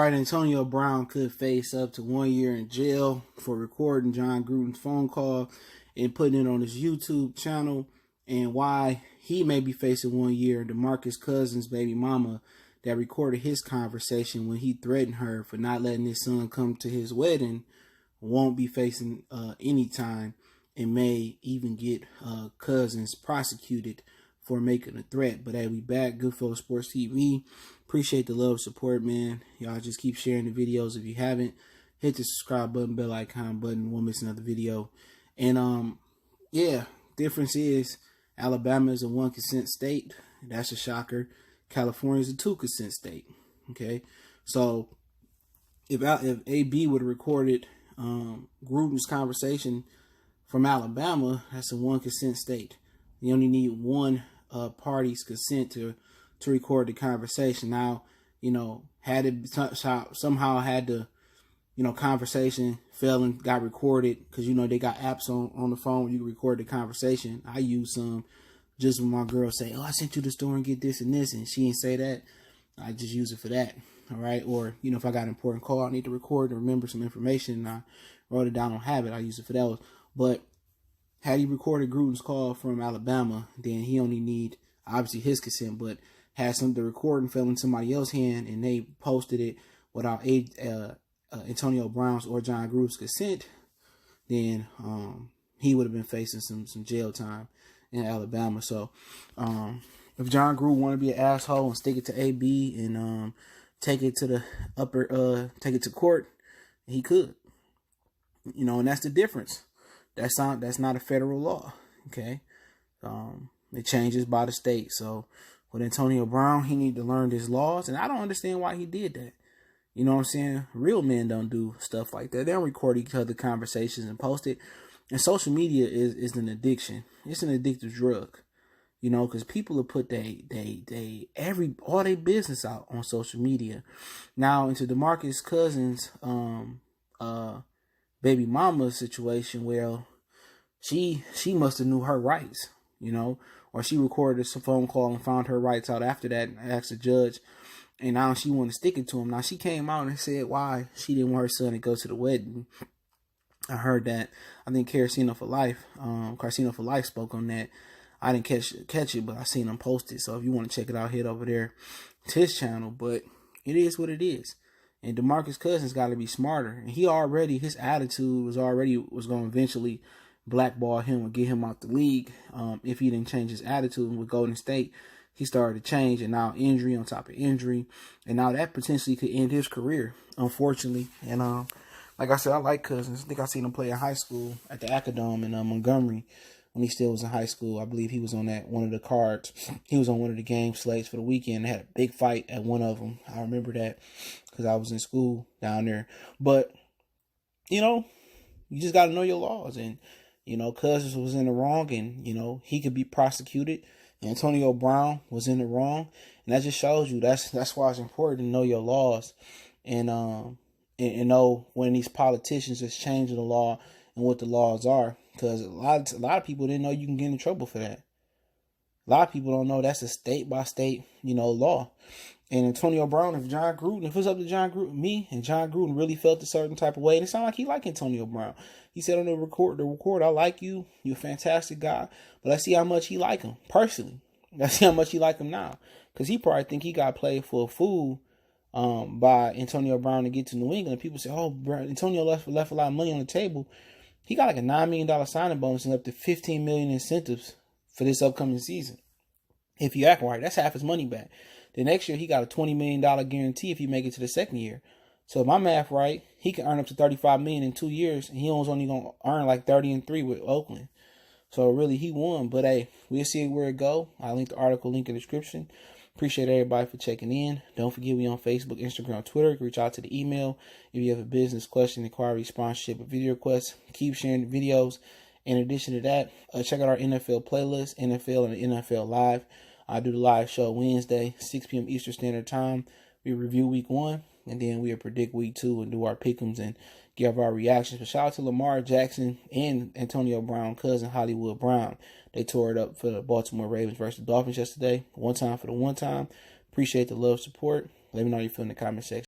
right, Antonio Brown could face up to 1 year in jail for recording John Gruden's phone call and putting it on his YouTube channel, and why he may be facing 1 year. DeMarcus Cousins' baby mama that recorded his conversation when he threatened her for not letting his son come to his wedding won't be facing any time, and may even get Cousins prosecuted for making a threat. But hey, we back. Goodfellas Sports TV. Appreciate the love, support, man. Y'all just keep sharing the videos. If you haven't, hit the subscribe button, bell icon button. Won't miss another video. And yeah, difference is Alabama is a 1 consent state. That's a shocker. California is a 2 consent state. Okay, so if AB would have recorded Gruden's conversation from Alabama, that's a 1 consent state. You only need one party's consent to record the conversation. Now, you know, had it somehow had the, you know, conversation fell and got recorded, because, you know, they got apps on the phone where you can record the conversation. I use some just when my girl say, oh, I sent you to the store and get this and this, and she didn't say that, I just use it for that. All right. Or, you know, if I got an important call I need to record and remember some information and I wrote it down on habit, I use it for those. But had he recorded Gruden's call from Alabama, then he only need, obviously, his consent, but had the recording fell in somebody else's hand and they posted it without Antonio Brown's or John Gruden's consent, then he would have been facing some jail time in Alabama. So if John Gruden want to be an asshole and stick it to AB and take it to the take it to court, he could. You know, and that's the difference. That's not a federal law, okay? It changes by the state. So with Antonio Brown, he need to learn his laws, and I don't understand why he did that. You know what I'm saying? Real men don't do stuff like that. They don't record each other's conversations and post it. And social media is an addiction. It's an addictive drug, you know, because people will put all their business out on social media. Now into DeMarcus Cousins' baby mama situation, well, she must have knew her rights, you know, or she recorded a phone call and found her rights out after that and asked the judge, and now she wanted to stick it to him. Now she came out and said why she didn't want her son to go to the wedding. I heard that. I think Carcino for Life spoke on that. I didn't catch it, but I seen him post it. So if you want to check it out, head over there to his channel. But it is what it is. And DeMarcus Cousins got to be smarter. And his attitude was going to eventually blackball him or get him out the league. If he didn't change his attitude with Golden State, he started to change, and now injury on top of injury. And now that potentially could end his career, unfortunately. And like I said, I like Cousins. I think I seen him play in high school at the Acadome in Montgomery when he still was in high school. I believe he was on one of the cards. He was on one of the game slates for the weekend. They had a big fight at one of them. I remember that because I was in school down there. But, you know, you just got to know your laws. And, you know, Cousins was in the wrong, and, you know, he could be prosecuted. Antonio Brown was in the wrong. And that just shows you that's why it's important to know your laws. And know when these politicians is changing the law and what the laws are. Because a lot of people didn't know you can get in trouble for that. A lot of people don't know that's a state by state, you know, law. And Antonio Brown, if it was up to John Gruden really felt a certain type of way, and it sounded like he liked Antonio Brown. He said on the record, I like you. You're a fantastic guy. But let's see how much he like him personally. Let's see how much he like him now. Because he probably think he got played for a fool by Antonio Brown to get to New England. People say, oh, bro, Antonio left a lot of money on the table. He got like a $9 million signing bonus and up to $15 million incentives for this upcoming season. If you act right, that's half his money back. The next year, he got a $20 million guarantee if he make it to the second year. So if my math right, he can earn up to $35 million in 2 years, and he was only going to earn like 30 and 3 with Oakland. So really, he won. But hey, we'll see where it go. I'll link the article, link in the description. Appreciate everybody for checking in. Don't forget we on Facebook, Instagram, Twitter. Reach out to the email if you have a business question, inquiry, sponsorship, or video request. Keep sharing the videos. In addition to that, check out our NFL playlist, NFL and NFL Live. I do the live show Wednesday, 6 p.m. Eastern Standard Time. We review week 1, and then we'll predict week 2 and do our pick'ems and give our reactions. But shout out to Lamar Jackson and Antonio Brown, cousin Hollywood Brown. They tore it up for the Baltimore Ravens versus the Dolphins yesterday. One time for the one time. Appreciate the love, support. Let me know how you feel in the comment section.